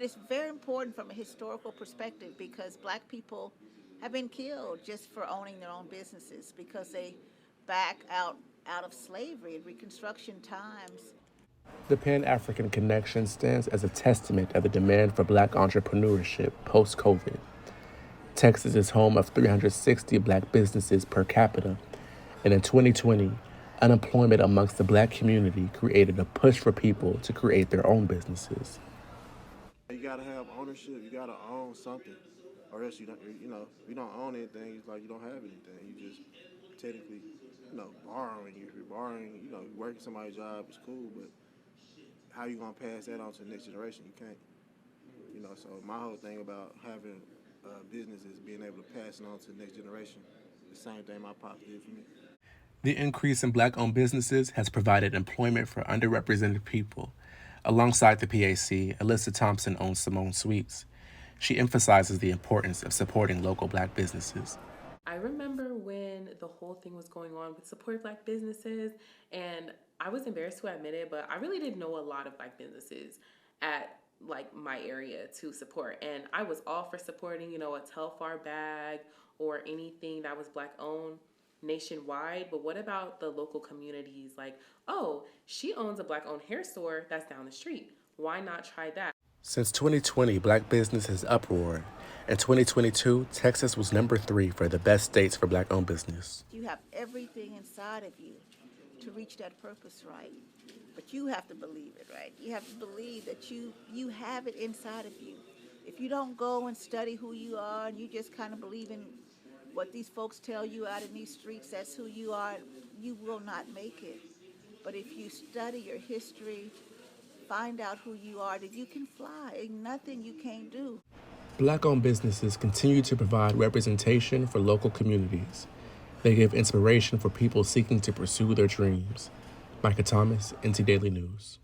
It's very important from a historical perspective because black people have been killed just for owning their own businesses because they back out of slavery in Reconstruction times. The Pan-African connection stands as a testament of the demand for black entrepreneurship post-COVID. Texas is home of 360 black businesses per capita, and in 2020, unemployment amongst the black community created a push for people to create their own businesses. You gotta have ownership. You gotta own something, or else you don't. You don't own anything. It's like you don't have anything. You just technically, borrowing. If you're borrowing, working somebody's job is cool, but how you gonna pass that on to the next generation? You can't. So my whole thing about having a business is being able to pass it on to the next generation. The same thing my pop did for me. The increase in black-owned businesses has provided employment for underrepresented people. Alongside the PAC, Alyssa Thompson owns Simone Sweets. She emphasizes the importance of supporting local black businesses. I remember when the whole thing was going on with support black businesses, and I was embarrassed to admit it, but I really didn't know a lot of black businesses at like my area to support. And I was all for supporting, a Telfar bag or anything that was black owned nationwide. But what about the local communities? Like, oh, she owns a black owned hair store that's down the street. Why not try that? Since 2020, black business has uproared. In 2022, Texas was number 3 for the best states for black-owned business. You have everything inside of you to reach that purpose, right? But you have to believe it, right? You have to believe that you have it inside of you. If you don't go and study who you are and you just kind of believe in what these folks tell you out in these streets, that's who you are, you will not make it. But if you study your history, find out who you are, that you can fly. Ain't nothing you can't do. Black-owned businesses continue to provide representation for local communities. They give inspiration for people seeking to pursue their dreams. Micah Thomas, NT Daily News.